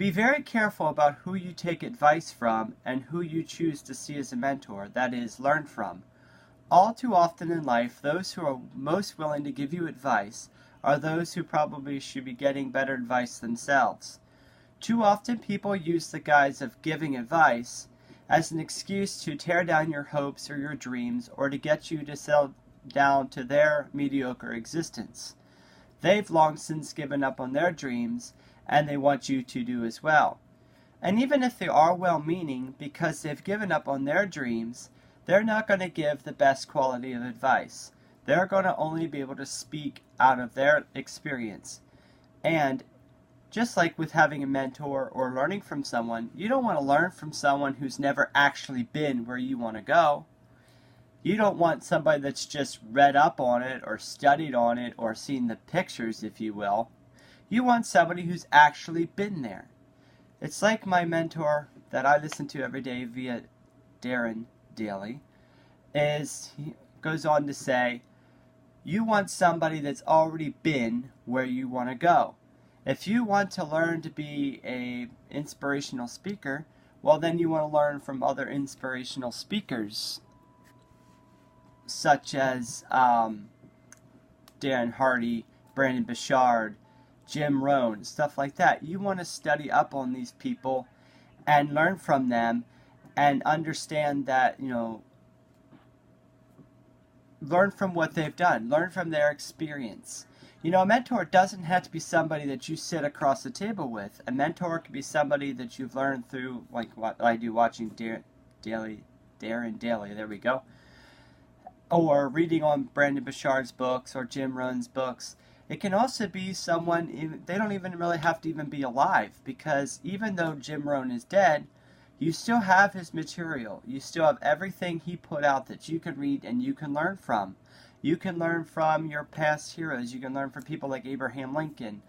Be very careful about who you take advice from and who you choose to see as a mentor, that is, learn from. All too often in life, those who are most willing to give you advice are those who probably should be getting better advice themselves. Too often people use the guise of giving advice as an excuse to tear down your hopes or your dreams or to get you to settle down to their mediocre existence. They've long since given up on their dreams, and they want you to do as well. And even if they are well-meaning, because they've given up on their dreams, they're not going to give the best quality of advice. They're going to only be able to speak out of their experience. And just like with having a mentor or learning from someone, you don't want to learn from someone who's never actually been where you want to go. You don't want somebody that's just read up on it or studied on it or seen the pictures, if you will. You want somebody who's actually been there. It's like my mentor that I listen to every day via Darren Daily. He goes on to say, you want somebody that's already been where you want to go. If you want to learn to be an inspirational speaker, well then you want to learn from other inspirational speakers, such as Darren Hardy, Brendon Burchard, Jim Rohn, stuff like that. You want to study up on these people and learn from them and understand that, learn from what they've done. Learn from their experience. A mentor doesn't have to be somebody that you sit across the table with. A mentor could be somebody that you've learned through, like what I do, watching Darren Daily, there we go, or reading on Brendon Burchard's books or Jim Rohn's books. It can also be someone, they don't even really have to even be alive, because even though Jim Rohn is dead, you still have his material. You still have everything he put out that you can read and you can learn from. You can learn from your past heroes. You can learn from people like Abraham Lincoln,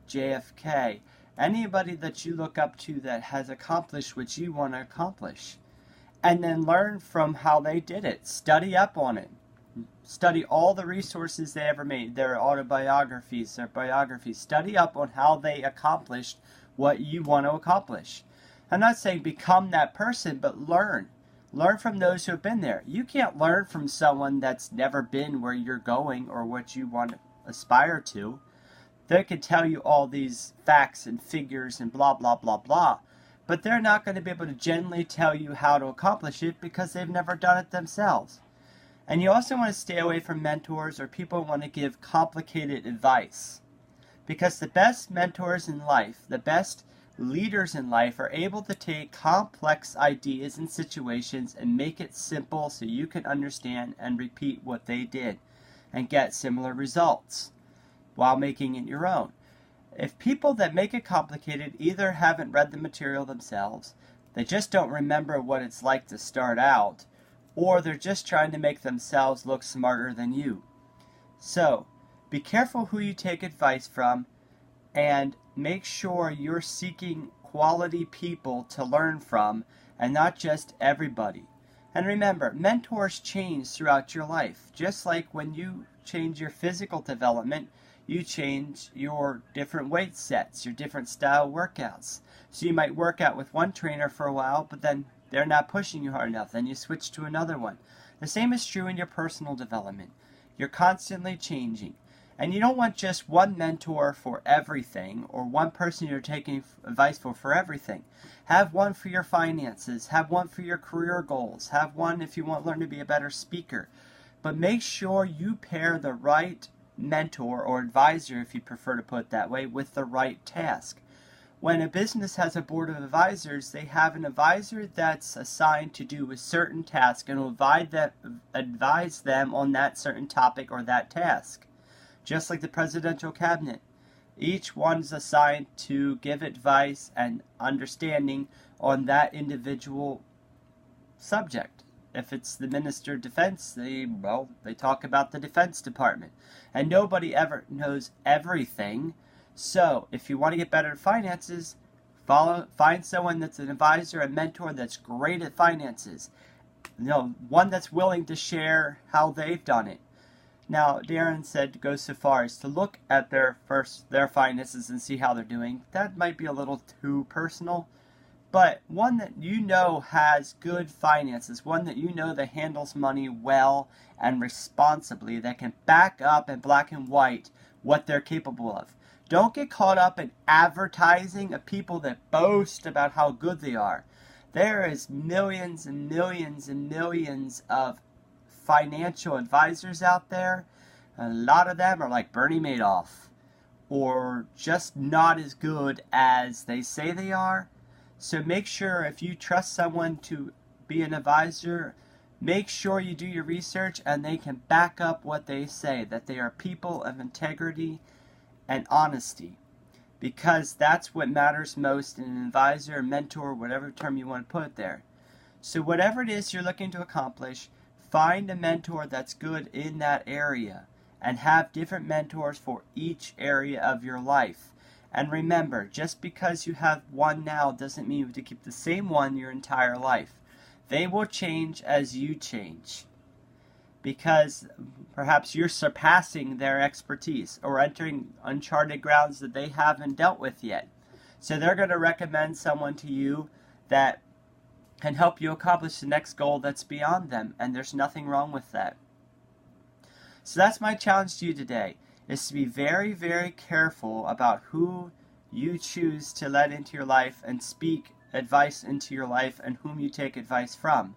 JFK, anybody that you look up to that has accomplished what you want to accomplish. And then learn from how they did it. Study up on it. Study all the resources they ever made, their autobiographies, their biographies. Study up on how they accomplished what you want to accomplish. I'm not saying become that person, but learn. Learn from those who have been there. You can't learn from someone that's never been where you're going or what you want to aspire to. They can tell you all these facts and figures and blah, blah, blah, blah. But they're not going to be able to genuinely tell you how to accomplish it because they've never done it themselves. And you also want to stay away from mentors or people who want to give complicated advice. Because the best mentors in life, the best leaders in life are able to take complex ideas and situations and make it simple so you can understand and repeat what they did and get similar results while making it your own. If people that make it complicated either haven't read the material themselves, they just don't remember what it's like to start out, or they're just trying to make themselves look smarter than you. So, be careful who you take advice from, and make sure you're seeking quality people to learn from, and not just everybody. And remember, mentors change throughout your life. Just like when you change your physical development, you change your different weight sets, your different style workouts. So you might work out with one trainer for a while, but then they're not pushing you hard enough. Then you switch to another one. The same is true in your personal development. You're constantly changing. And you don't want just one mentor for everything, or one person you're taking advice for everything. Have one for your finances. Have one for your career goals. Have one if you want to learn to be a better speaker. But make sure you pair the right mentor or advisor, if you prefer to put it that way, with the right task. When a business has a board of advisors, they have an advisor that's assigned to do a certain task and will advise them on that certain topic or that task. Just like the presidential cabinet. Each one is assigned to give advice and understanding on that individual subject. If it's the Minister of Defense, they talk about the Defense Department. And nobody ever knows everything. So, if you want to get better at finances, find someone that's an advisor, a mentor that's great at finances. One that's willing to share how they've done it. Now, Darren said to go so far as to look at their finances and see how they're doing. That might be a little too personal, but one that you know has good finances, one that you know that handles money well and responsibly, that can back up in black and white what they're capable of. Don't get caught up in advertising of people that boast about how good they are. There is millions and millions and millions of financial advisors out there. A lot of them are like Bernie Madoff, or just not as good as they say they are. So make sure, if you trust someone to be an advisor, make sure you do your research and they can back up what they say, that they are people of integrity and honesty, because that's what matters most in an advisor, mentor, whatever term you want to put there. So whatever it is you're looking to accomplish, find a mentor that's good in that area, and have different mentors for each area of your life. And remember, just because you have one now doesn't mean you have to keep the same one your entire life. They will change as you change, because perhaps you're surpassing their expertise or entering uncharted grounds that they haven't dealt with yet. So they're going to recommend someone to you that can help you accomplish the next goal that's beyond them, and there's nothing wrong with that. So that's my challenge to you today, is to be very, very careful about who you choose to let into your life and speak advice into your life, and whom you take advice from.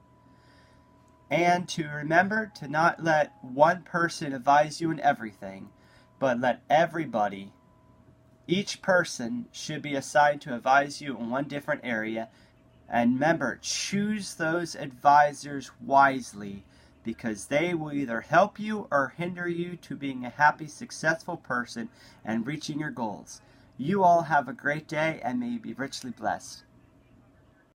And to remember to not let one person advise you in everything, but let everybody, each person should be assigned to advise you in one different area. And remember, choose those advisors wisely, because they will either help you or hinder you to being a happy, successful person and reaching your goals. You all have a great day, and may you be richly blessed.